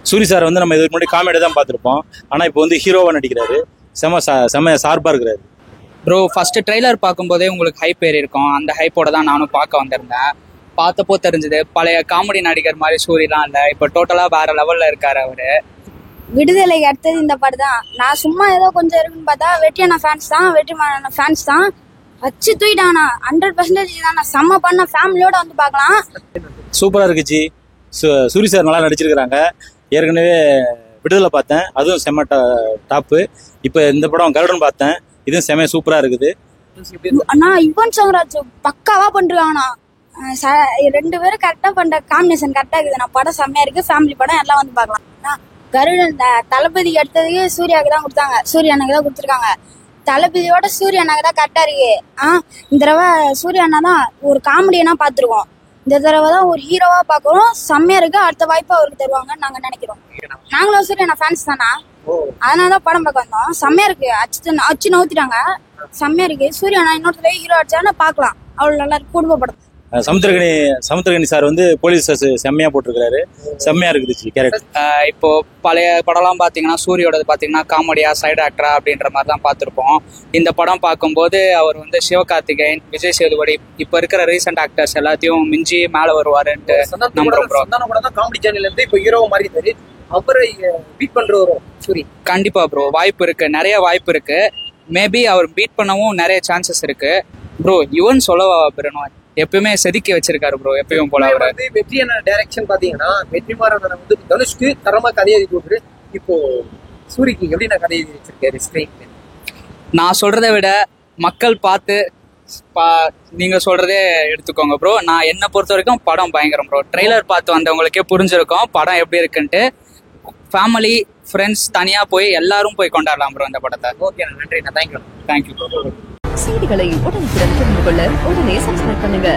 Suri sir வந்து நம்ம இதுக்கு முன்னாடி காமெடி தான் பார்த்துருப்போம். ஆனால் இப்போ வந்து ஹீரோவாக நடிக்கிறாரு. செம ஷார்ப்பாக இருக்கிறாரு. ப்ரோ ஃபர்ஸ்ட் ட்ரெய்லர் பார்க்கும்போதே உங்களுக்கு ஹைப் ஏறி இருக்கும். அந்த ஹைப்போட தான் நானும் பார்க்க வந்திருந்தேன். பார்த்தப்போ தெரிஞ்சது பழைய காமெடி நடிகர் மாதிரி சூரியலாம் இல்லை, இப்போ டோட்டலாக வேற லெவலில் இருக்காரு அவரு. விடுதலை அடுத்தது இந்த படம் தான். நான் சும்மா ஏதோ கொஞ்சம் இருக்குன்னு பார்த்தா வெற்றியான ஃபேன்ஸ் தான், வெற்றிமான ஃபேன்ஸ் தான் வச்சு தூக்கிட்டாங்கண்ணா. 100% தான். நான் செம்ம பண்ண ஃபேமிலியோட வந்து பார்க்கலாம். சூப்பராக இருக்குச்சு. சூரி சார் நல்லா நடிச்சிருக்கிறாங்க. ஏற்கனவே விடுதலை பார்த்தேன், அதுவும் செம்ம டாப்பு. இப்போ இந்த படம் கருடன் பார்த்தேன், இதுவும் செம்ம சூப்பராக இருக்குது. அண்ணா யுவன் சங்கராஜ் பக்காவா பண்ணிருக்காங்கண்ணா. 2 பேரும் கரெக்டா பண்ற காம்பினேஷன் கரெக்டா இருக்குது. நான் படம் செம்மையா இருக்கு. ஃபேமிலி படம் எல்லாம் வந்து பார்க்கலாம். கருடன் தளபதிக்கு அடுத்ததுக்கு சூர்யாவுக்கு தான் கொடுத்தாங்க, சூர்யானுக்கு தான் கொடுத்துருக்காங்க. தளபதியோட சூர்யானாக்கு தான் கரெக்டா இருக்கு. இந்த தடவை சூர்யானா தான் ஒரு காமெடியனா பார்த்துருக்கோம். இந்த தடவை தான் ஒரு ஹீரோவா பார்க்கறோம். செம்மையா இருக்கு. அடுத்த வாய்ப்பு அவருக்கு தருவாங்கன்னு நாங்க நினைக்கிறோம். நாங்களும் சூர்யானா ஃபேன்ஸ் தானா, அதனாலதான் படம் பார்க்க வந்தோம். செம்மையா இருக்கு. அச்சு நவுத்திட்டாங்க. செம்மையா இருக்கு. சூர்யானா இன்னொரு தடவை ஹீரோ அடிச்சாங்கன்னா பார்க்கலாம். அவ்வளவு நல்லா இருக்கு. குடும்ப படம். சமுத்திரகனி சார் வந்து போலீஸ் செம்மையா போட்டிருக்காரு. செம்மையா இருக்குது கேரக்டர். இப்போ பழைய படம்லாம் பார்த்தீங்கன்னா சூரியோட பார்த்தீங்கன்னா காமெடியா சைடு ஆக்டரா அப்படின்ற மாதிரி தான் பார்த்துருப்போம். இந்த படம் பார்க்கும்போது அவர் வந்து சிவகார்த்திகேயன், விஜய் சேதுபதி, இப்போ இருக்கிற ரீசெண்ட் ஆக்டர்ஸ் எல்லாத்தையும் மிஞ்சி மேலே வருவாருன்ட்டு நம்புறோம். காமெடி சேனல்ல இருந்து இப்போ ஹீரோவா மாறிட்டாரு. அவரை பீட் பண்றவரும் சூரி கண்டிப்பா ப்ரோ வாய்ப்பு இருக்கு, நிறைய வாய்ப்பு இருக்கு. மேபி அவர் பீட் பண்ணவும் நிறைய சான்சஸ் இருக்கு ப்ரோ. யுவன் சொல்லவா பெறணும், எப்பயுமே செதுக்கி வச்சிருக்காரு ப்ரோ. எப்பயும் போல அவர் வந்து வெற்றியான டைரக்ஷன் பாத்தீங்கன்னா வெற்றிமாறன் வந்து தனுஷ்க்கு தரமா கதை எழுதி கொடுக்குது. இப்போ சூரிக்கு எப்படி நான் கதை எழுதி வச்சிருக்காரு ஸ்கிரீன். நான் சொல்றதை விட மக்கள் பார்த்து நீங்க சொல்றதே எடுத்துக்கோங்க ப்ரோ. நான் என்ன பொறுத்த வரைக்கும் படம் பயங்கரம் ப்ரோ. ட்ரெய்லர் பார்த்து வந்தவங்களுக்கே புரிஞ்சிருக்கும் படம் எப்படி இருக்குன்ட்டு. ஃபேமிலி ஃப்ரெண்ட்ஸ் தனியா போய் எல்லாரும் போய் கொண்டாடலாம் ப்ரோ இந்த படத்தை. ஓகே, நன்றி. தேங்க்யூ. தேங்க்யூ. செய்திகளை உடனுக்குடன் தெரிந்து கொள்ள உடனே சப்ஸ்கிரைப் பண்ணுங்க.